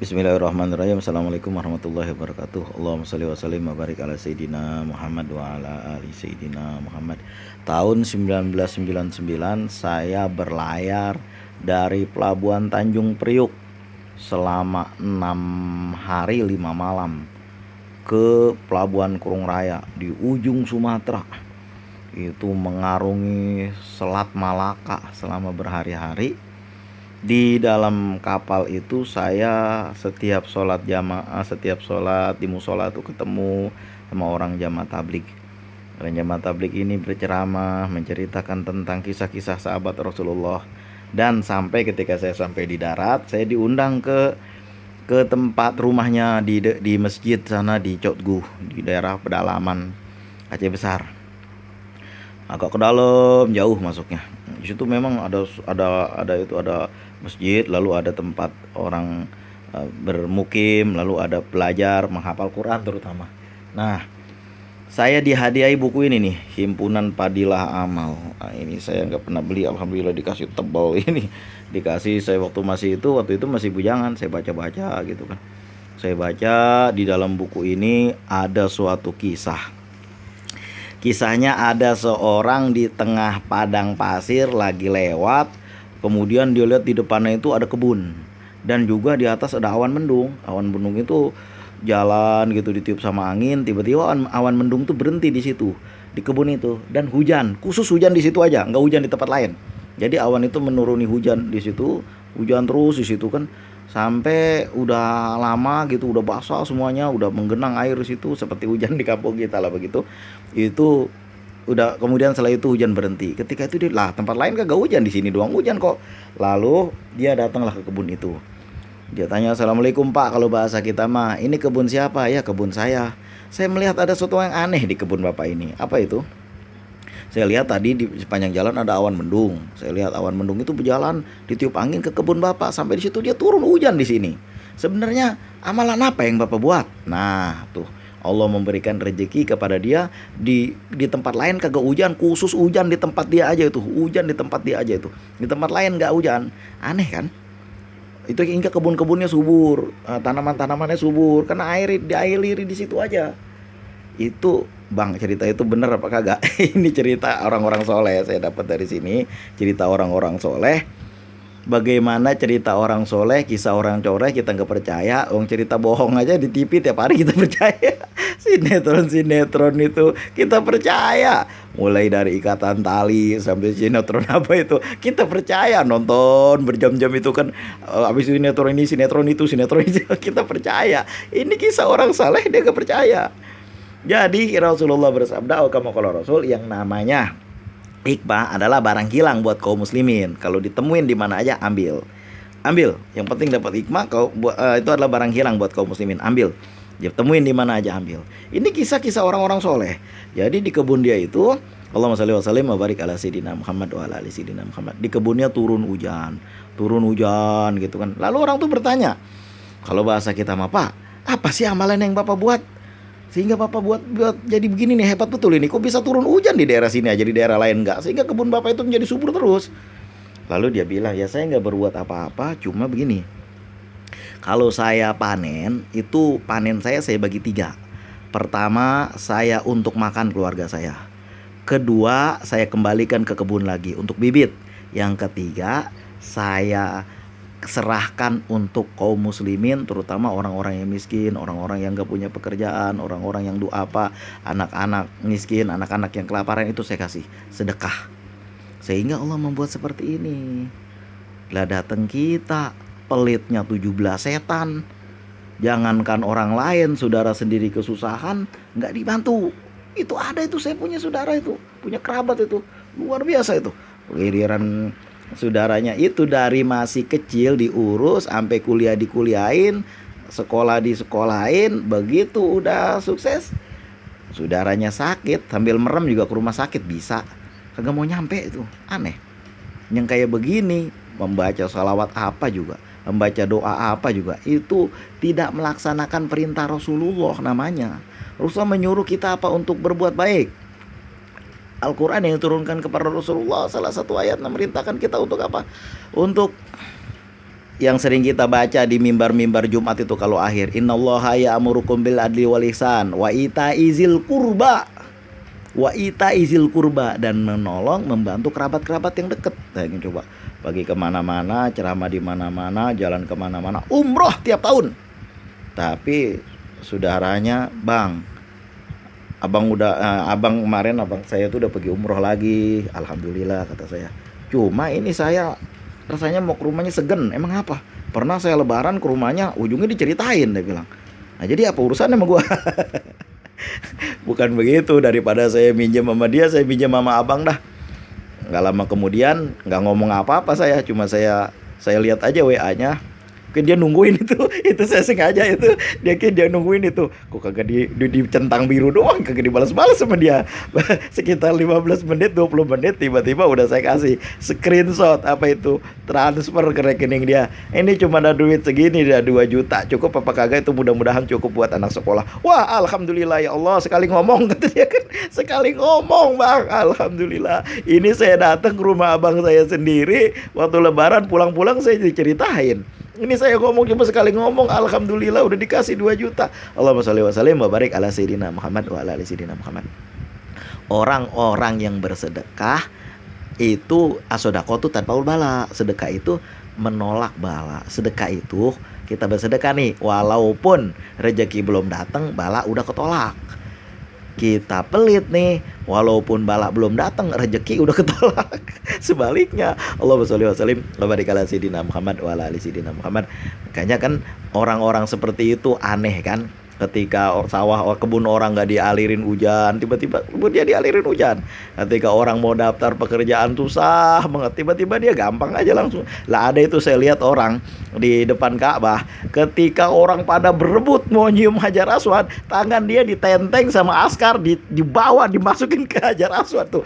Bismillahirrahmanirrahim. Assalamualaikum warahmatullahi wabarakatuh. Allahumma shalli wa sallim wa barik ala Sayyidina Muhammad wa ala ali Sayyidina Muhammad. Tahun 1999 saya berlayar dari Pelabuhan Tanjung Priuk selama 6 hari 5 malam ke Pelabuhan Kurung Raya di ujung Sumatera. Itu mengarungi Selat Malaka selama berhari-hari. Di dalam kapal itu saya setiap sholat jamaah, setiap sholat di musola tuh ketemu sama orang jamaah tabligh. Orang jamaah tabligh ini berceramah menceritakan tentang kisah-kisah sahabat Rasulullah. Dan sampai ketika saya sampai di darat, saya diundang ke tempat rumahnya di masjid sana di Cotgu, di daerah pedalaman Aceh Besar. Agak ke dalam jauh masuknya. Di situ memang ada masjid, lalu ada tempat orang bermukim, lalu ada belajar menghafal Quran terutama. Nah, saya dihadiahi buku ini nih, Himpunan Padilah Amal. Nah, ini saya nggak pernah beli, alhamdulillah dikasih tebal ini. Dikasih saya waktu itu masih bujangan, saya baca-baca gitu kan. Saya baca di dalam buku ini ada suatu kisah. Kisahnya ada seorang di tengah padang pasir lagi lewat, kemudian dia lihat di depannya itu ada kebun dan juga di atas ada awan mendung. Awan mendung itu jalan gitu ditiup sama angin, tiba-tiba awan mendung tuh berhenti di situ, di kebun itu, dan hujan. Khusus hujan di situ aja, nggak hujan di tempat lain. Jadi awan itu menuruni hujan di situ, hujan terus di situ kan sampai udah lama gitu, udah basah semuanya, udah menggenang air di situ seperti hujan di kampung kita lah begitu. Itu udah, kemudian setelah itu hujan berhenti. Ketika itu dia, lah tempat lain kagak hujan, di sini doang hujan kok. Lalu dia datanglah ke kebun itu. Dia tanya, "Assalamualaikum Pak," kalau bahasa kita mah, "ini kebun siapa?" "Ya, kebun saya. Saya melihat ada sesuatu yang aneh di kebun Bapak ini." "Apa itu?" "Saya lihat tadi di sepanjang jalan ada awan mendung. Saya lihat awan mendung itu berjalan ditiup angin ke kebun Bapak, sampai di situ dia turun hujan di sini. Sebenarnya amalan apa yang Bapak buat?" Nah, tuh Allah memberikan rezeki kepada dia di tempat lain kagak hujan, khusus hujan di tempat dia aja itu. Hujan di tempat dia aja itu. Di tempat lain nggak hujan. Aneh kan? Itu hingga kebun-kebunnya subur, tanaman-tanamannya subur karena air dialiri di situ aja. Itu Bang, cerita itu bener apa kagak? Ini cerita orang-orang soleh, saya dapat dari sini. Cerita orang-orang soleh. Bagaimana cerita orang soleh, kisah orang soleh kita nggak percaya. Orang cerita bohong aja di TV tiap hari kita percaya. Sinetron itu kita percaya. Mulai dari Ikatan Tali sampai sinetron apa itu kita percaya, nonton berjam-jam itu kan. Habis sinetron itu kita percaya. Ini kisah orang saleh dia gak percaya. Jadi Rasulullah bersabda, kama qala Rasul, yang namanya hikmah adalah barang hilang buat kaum muslimin. Kalau ditemuin di mana aja ambil. Ambil. Yang penting dapat hikmah, itu adalah barang hilang buat kaum muslimin. Ambil. Dia temuin di mana aja ambil. Ini kisah-kisah orang-orang soleh. Jadi di kebun dia itu, Allahumma shalli wa sallim wa barik ala Sayyidina Muhammad wa ala ali Sayyidina Muhammad. Di kebunnya turun hujan gitu kan. Lalu orang tuh bertanya, kalau bahasa kita mah, "Pak, apa sih amalan yang Bapak buat sehingga Bapak buat jadi begini nih, hebat betul ini, kok bisa turun hujan di daerah sini aja, di daerah lain enggak, sehingga kebun Bapak itu menjadi subur terus?" Lalu dia bilang, "Ya saya nggak berbuat apa-apa, cuma begini, kalau saya panen, itu panen saya bagi 3. Pertama, saya untuk makan keluarga saya. Kedua, saya kembalikan ke kebun lagi untuk bibit. Yang ketiga, saya serahkan untuk kaum muslimin, terutama orang-orang yang miskin, orang-orang yang gak punya pekerjaan, orang-orang yang duafa, anak-anak miskin, anak-anak yang kelaparan, itu saya kasih sedekah." Sehingga Allah membuat seperti ini. Lah datang kita, pelitnya 17 setan. Jangankan orang lain, saudara sendiri kesusahan nggak dibantu. Itu ada, itu saya punya saudara itu, punya kerabat itu, luar biasa itu. Giliran saudaranya itu dari masih kecil diurus sampai kuliah dikuliahin, sekolah disekolahin, begitu udah sukses saudaranya sakit, sambil merem juga ke rumah sakit bisa, kagak mau nyampe. Itu aneh. Yang kayak begini, membaca salawat apa juga, membaca doa apa juga, itu tidak melaksanakan perintah Rasulullah namanya. Rasulullah menyuruh kita apa? Untuk berbuat baik. Al-Quran yang diturunkan kepada Rasulullah, salah satu ayat memerintahkan kita untuk apa? Untuk yang sering kita baca di mimbar-mimbar Jumat itu kalau akhir, innallaha ya'murukum bil adli wal ihsan wa itaizil qurba dan menolong membantu kerabat-kerabat yang dekat. Nah, ini coba bagi kemana-mana, ceramah di mana-mana, jalan kemana-mana, umroh tiap tahun. Tapi saudaranya, bang, abang kemarin abang saya tuh udah pergi umroh lagi, alhamdulillah kata saya. Cuma ini saya rasanya mau ke rumahnya segen. Emang apa? Pernah saya lebaran ke rumahnya, ujungnya diceritain, dia bilang. Nah jadi apa urusannya sama gua? Bukan begitu, daripada saya minjem sama dia, saya minjem sama abang dah. Nggak lama kemudian nggak ngomong apa-apa, saya cuma saya lihat aja WA-nya. Mungkin dia nungguin itu saya sengaja itu dia nungguin itu. Kok kagak di centang biru doang, kagak dibalas-balas sama dia. Sekitar 15 menit 20 menit tiba-tiba udah saya kasih screenshot apa itu, transfer ke rekening dia. Ini cuma ada duit segini, ada 2 juta. Cukup apa kagak itu, mudah-mudahan cukup buat anak sekolah. Wah, alhamdulillah ya Allah, sekali ngomong kata dia kan. Sekali ngomong, Bang. Alhamdulillah. Ini saya datang ke rumah abang saya sendiri waktu lebaran, pulang-pulang saya diceritain. Ini saya ngomong cuma sekali ngomong, alhamdulillah udah dikasih 2 juta. Allahumma sholli wa sallim wa barik ala sayyidina Muhammad wa ala ali sayyidina Muhammad. Orang-orang yang bersedekah itu asodaqah itu tanpa bala. Sedekah itu menolak bala. Sedekah itu kita bersedekah nih, walaupun rezeki belum datang, bala udah ketolak. Kita pelit nih, walaupun bala belum datang, rezeki udah ketolak. Sebaliknya, Allahumma sholli wa sallim wa barik ala sayyidina Muhammad wa ala ali sayyidina Muhammad. Makanya kan orang-orang seperti itu aneh kan. Ketika kebun orang nggak dialirin hujan, tiba-tiba dia dialirin hujan. Ketika orang mau daftar pekerjaan susah banget, tiba-tiba dia gampang aja langsung. Lah ada itu saya lihat orang di depan Ka'bah, ketika orang pada berebut mau nyium Hajar Aswad, tangan dia ditenteng sama askar, dibawa dimasukin ke Hajar Aswad tuh.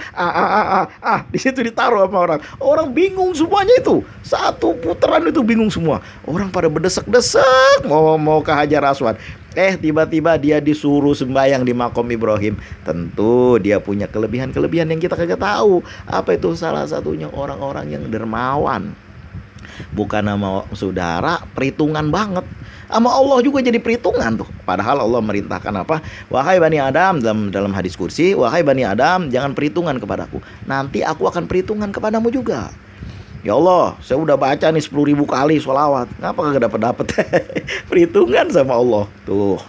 Di situ ditaruh sama orang. Orang bingung semuanya itu. Satu putaran itu bingung semua. Orang pada berdesek-desek mau ke Hajar Aswad. Tiba-tiba dia disuruh sembahyang di makom Ibrahim. Tentu dia punya kelebihan-kelebihan yang kita kagak tahu. Apa itu? Salah satunya orang-orang yang dermawan. Bukan sama saudara, perhitungan banget. Sama Allah juga jadi perhitungan tuh. Padahal Allah merintahkan apa? Wahai Bani Adam, dalam hadis kursi, wahai Bani Adam, jangan perhitungan kepadaku. Nanti aku akan perhitungan kepadamu juga. Ya Allah, saya udah baca nih 10.000 kali sholawat, ngapa kagak dapet perhitungan sama Allah. Tuh,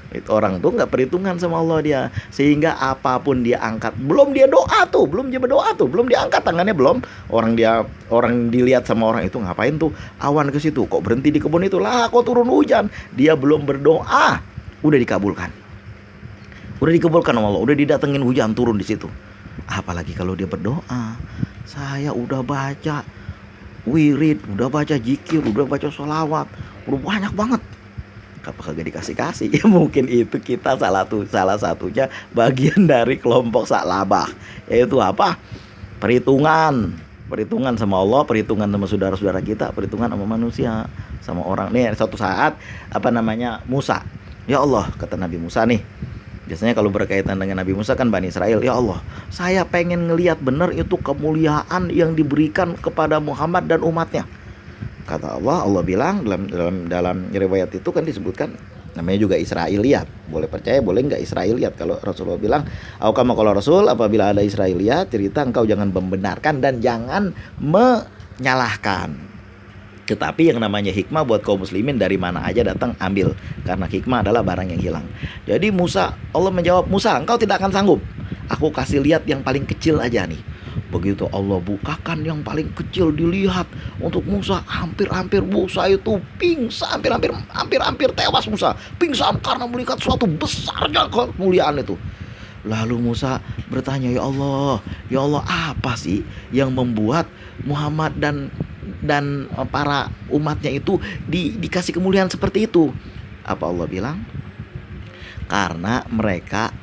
itu orang tuh nggak perhitungan sama Allah dia, sehingga apapun dia angkat, belum dia berdoa tuh, belum diangkat tangannya, belum orang dilihat sama orang itu, ngapain tuh awan ke situ, kok berhenti di kebun itu, lah kok turun hujan, dia belum berdoa, udah dikabulkan sama Allah, udah didatengin hujan turun di situ. Apalagi kalau dia berdoa, saya udah baca wirid, udah baca zikir, udah baca sholawat, udah banyak banget, apa kagak dikasih? Ya mungkin itu kita salah satunya bagian dari kelompok salabah, yaitu apa? Perhitungan sama Allah, perhitungan sama saudara-saudara kita, perhitungan sama manusia, sama orang. Nih suatu saat Musa, ya Allah, kata Nabi Musa nih. Biasanya kalau berkaitan dengan Nabi Musa kan Bani Israel, ya Allah, saya pengen ngelihat benar itu kemuliaan yang diberikan kepada Muhammad dan umatnya. Kata Allah bilang dalam riwayat itu kan disebutkan, namanya juga Israiliyat. Boleh percaya, boleh nggak Israiliyat. Kalau Rasulullah bilang, kalau Rasul, apabila ada Israiliyat cerita, engkau jangan membenarkan dan jangan menyalahkan. Tetapi yang namanya hikmah buat kaum muslimin dari mana aja datang ambil, karena hikmah adalah barang yang hilang. Jadi Allah menjawab, Musa, engkau tidak akan sanggup. Aku kasih lihat yang paling kecil aja nih. Begitu Allah bukakan yang paling kecil, dilihat untuk Musa, hampir Musa itu pingsan, hampir tewas Musa. Pingsan karena melihat suatu besarnya kemuliaan itu. Lalu Musa bertanya, ya Allah, apa sih yang membuat Muhammad dan para umatnya itu dikasih kemuliaan seperti itu? Apa Allah bilang? Karena mereka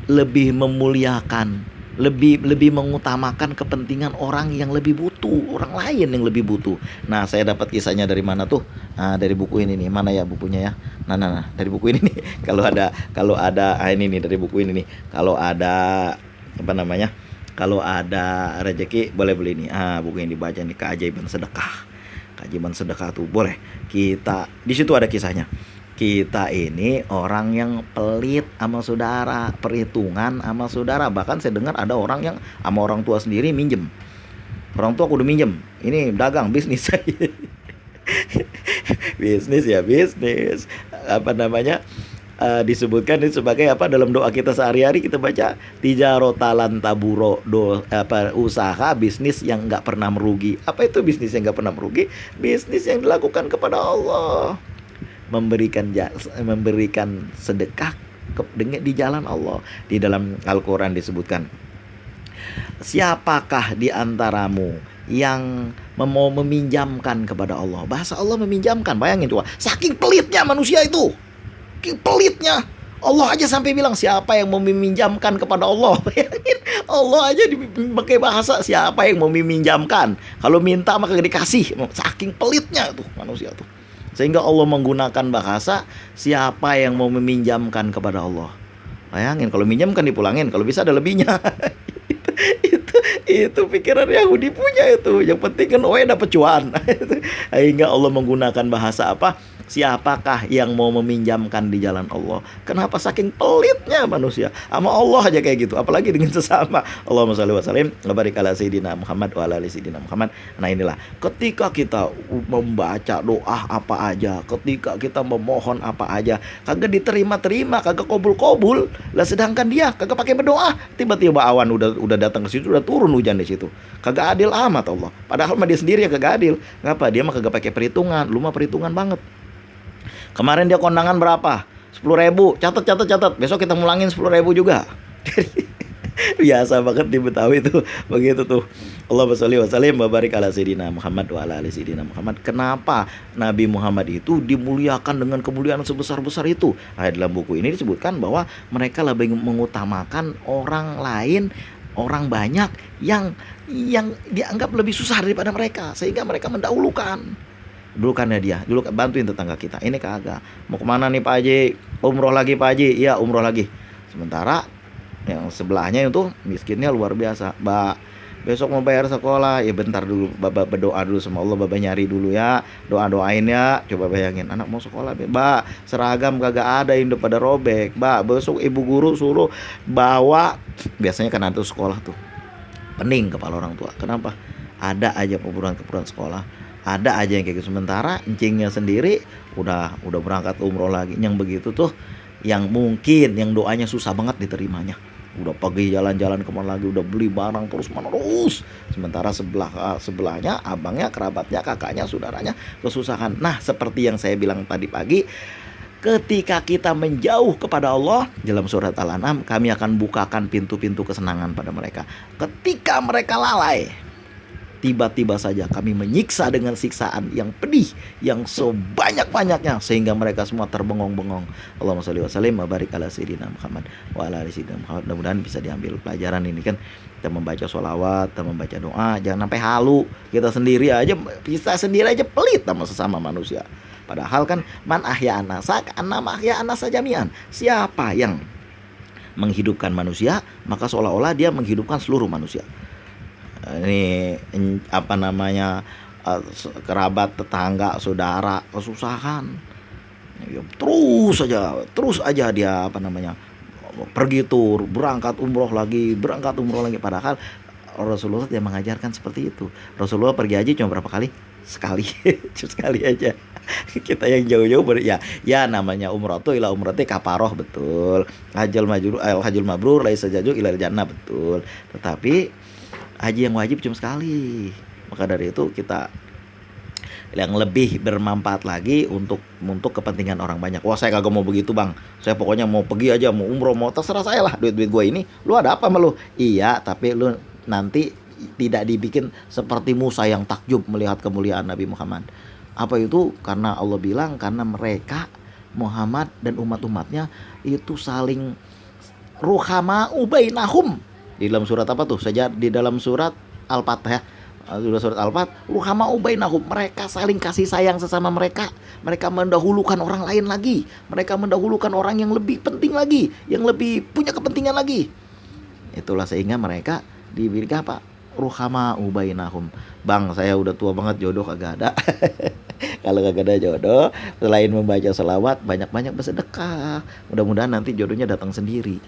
lebih memuliakan, lebih mengutamakan kepentingan orang yang lebih butuh, orang lain yang lebih butuh. Nah, saya dapat kisahnya dari mana tuh? Dari buku ini nih. Mana ya bukunya ya? Nah, dari buku ini nih. Kalau ada ini nih, dari buku ini nih. Kalau ada Kalau ada rezeki boleh beli nih. Buku yang dibaca nih, Keajaiban Sedekah. keajaiban sedekah tuh boleh. Kita di situ ada kisahnya. Kita ini orang yang pelit sama saudara, perhitungan sama saudara. Bahkan saya dengar ada orang yang sama orang tua sendiri minjem. Orang tua aku udah minjem. Ini dagang bisnis. Bisnis ya bisnis. Apa namanya? Disebutkan ini sebagai apa dalam doa kita sehari-hari, kita baca tijarotalan taburo, usaha bisnis yang nggak pernah merugi. Apa itu bisnis yang nggak pernah merugi? Bisnis yang dilakukan kepada Allah, memberikan sedekah di jalan Allah. Di dalam Al-Quran disebutkan, siapakah di antaramu yang mau meminjamkan kepada Allah? Bahasa Allah meminjamkan, bayangin coba, saking pelitnya manusia itu, pelitnya Allah aja sampai bilang siapa yang mau meminjamkan kepada Allah. Bayangin, Allah aja dipakai bahasa siapa yang mau meminjamkan. Kalau minta maka dikasih. Saking pelitnya tuh manusia tuh, sehingga Allah menggunakan bahasa siapa yang mau meminjamkan kepada Allah. Bayangin kalau minjam kan dipulangin, kalau bisa ada lebihnya. itu pikiran Yahudi punya itu. Yang penting kan dapat cuan. Sehingga Allah menggunakan bahasa apa? Siapakah yang mau meminjamkan di jalan Allah? Kenapa saking pelitnya manusia sama Allah aja kayak gitu, apalagi dengan sesama. Allahumma shalli wa sallim wa barik ala sayyidina Muhammad wa ala ali sayyidina Muhammad. Nah inilah ketika kita membaca doa apa aja, ketika kita memohon apa aja, kagak diterima-terima, kagak kabul-kabul. Lah sedangkan dia kagak pakai berdoa, tiba-tiba awan udah datang ke situ, udah turun hujan di situ. Kagak adil amat Allah. Padahal mah dia sendiri yang kagak adil. Ngapa? Dia mah kagak pakai perhitungan. Lu mah perhitungan banget. Kemarin dia kondangan berapa? 10.000. Catat. Besok kita mulangin 10.000 juga. Biasa banget di Betawi itu. Begitu tuh. Allahumma sholli wa sallim wa barik ala sayyidina Muhammad wa ala ali sayyidina Muhammad. Kenapa Nabi Muhammad itu dimuliakan dengan kemuliaan sebesar-besar itu? Nah, dalam buku ini disebutkan bahwa mereka lebih mengutamakan orang lain, orang banyak yang dianggap lebih susah daripada mereka, sehingga mereka mendahulukan. Dulu bantuin tetangga kita, ini kagak mau kemana nih Pak Haji, umroh lagi Pak Haji, iya umroh lagi. Sementara yang sebelahnya itu miskinnya luar biasa. Mbak, besok mau bayar sekolah, ya bentar dulu, Bapak berdoa dulu sama Allah, Bapak nyari dulu ya, doain ya. Coba bayangin, anak mau sekolah, Mbak, seragam kagak ada, yang udah pada robek. Mbak, besok ibu guru suruh bawa, biasanya kan ada sekolah tuh, pening kepala orang tua. Kenapa? Ada aja keperluan sekolah, ada aja yang kayak gitu. Sementara encingnya sendiri udah berangkat umroh lagi. Yang begitu tuh yang mungkin yang doanya susah banget diterimanya. Udah pergi jalan-jalan kemana lagi, udah beli barang terus menerus. Sementara sebelahnya abangnya, kerabatnya, kakaknya, saudaranya kesusahan. Nah, seperti yang saya bilang tadi pagi, ketika kita menjauh kepada Allah, dalam surat Al-An'am, kami akan bukakan pintu-pintu kesenangan pada mereka. Ketika mereka lalai, tiba-tiba saja kami menyiksa dengan siksaan yang pedih, yang sebanyak-banyaknya, sehingga mereka semua terbengong-bengong. Allahumma sholli wa sallim wa barik ala sayyidina Muhammad wa ala ali sayyidina Muhammad. Mudah-mudahan bisa diambil pelajaran ini kan. Kita membaca sholawat, kita membaca doa, jangan sampai halu. Kita sendiri aja pelit sama sesama manusia. Padahal kan man ahya anasa annama ahya anasa jami'an. Siapa yang menghidupkan manusia, maka seolah-olah dia menghidupkan seluruh manusia. Ini apa namanya, kerabat, tetangga, saudara kesusahan, ya, terus aja dia apa namanya, pergi tur, berangkat umroh lagi. Padahal Rasulullah yang mengajarkan seperti itu. Rasulullah pergi haji cuma berapa kali? Sekali. Sekali aja. Kita yang jauh-jauh ya namanya umroh tuh ila umroh kafaroh, betul. Hajjul mabrur laisa jaju ilal jannah, betul. Tetapi haji yang wajib cuma sekali. Maka dari itu kita yang lebih bermanfaat lagi untuk kepentingan orang banyak. Wah, saya kagak mau begitu bang, saya pokoknya mau pergi aja, mau umroh, mau terserah saya lah, duit gue ini. Lu ada apa sama lu? Iya, tapi lu nanti tidak dibikin seperti Musa yang takjub melihat kemuliaan Nabi Muhammad. Apa itu? Karena Allah bilang, karena mereka Muhammad dan umat-umatnya itu saling ruhama'u bainahum. Di dalam surat apa tuh? Di dalam surat Al-Fat ya. Surat Al-Fat, ruhama'u bainahum, mereka saling kasih sayang sesama mereka. Mereka mendahulukan orang lain lagi. Mereka mendahulukan orang yang lebih penting lagi, yang lebih punya kepentingan lagi. Itulah sehingga mereka diberikan apa? ruhama ubainahum. Bang, saya udah tua banget, jodoh kagak ada. Kalau kagak ada jodoh, selain membaca selawat, banyak-banyak bersedekah. Mudah-mudahan nanti jodohnya datang sendiri.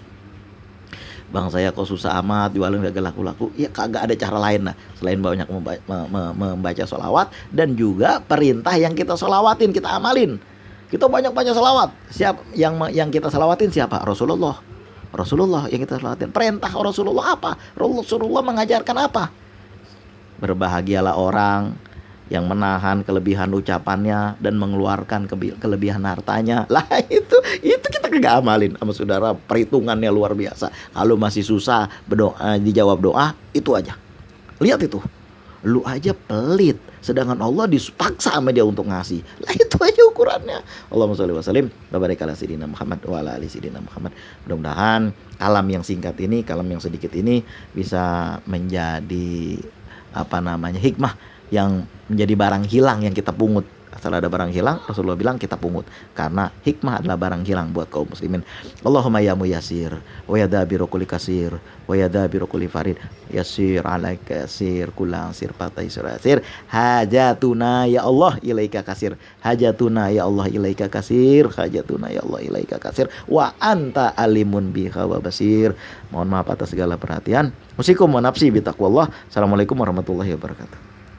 Bang, saya kok susah amat, jualan gak laku-laku. Ya kagak ada cara lain lah selain banyak membaca sholawat, dan juga perintah yang kita sholawatin kita amalin. Kita banyak-banyak sholawat. Yang kita sholawatin siapa? Rasulullah. Rasulullah yang kita sholawatin. Perintah Rasulullah apa? Rasulullah mengajarkan apa? Berbahagialah orang yang menahan kelebihan ucapannya dan mengeluarkan kelebihan hartanya. Lah itu kita kagak amalin sama saudara, perhitungannya luar biasa. Kalau masih susah berdoa, dijawab doa, itu aja. Lihat itu. Lu aja pelit, sedangkan Allah dipaksa sama dia untuk ngasih. Lah itu aja ukurannya. Allahumma sholli wa sallim wa barik ala sayyidina Muhammad wa ala ali sayyidina Muhammad. Mudah-mudahan kalam yang singkat ini, kalam yang sedikit ini bisa menjadi hikmah yang menjadi barang hilang yang kita pungut. Asal ada barang hilang, Rasulullah bilang kita pungut, karena hikmah adalah barang hilang buat kaum muslimin. Allahumma ya muyassir wa ya dabiru kulli kasir wa ya dabiru kulli farid yassir alaika yasir kula asir fataisir asir hajatuna ya Allah ilaika kasir, hajatuna ya Allah ilaika kasir, hajatuna ya Allah ilaika kasir, wa anta alimun biha wa basir. Mohon maaf atas segala perhatian. Usikum wa nafsi bitaqwallah. Assalamualaikum warahmatullahi wabarakatuh.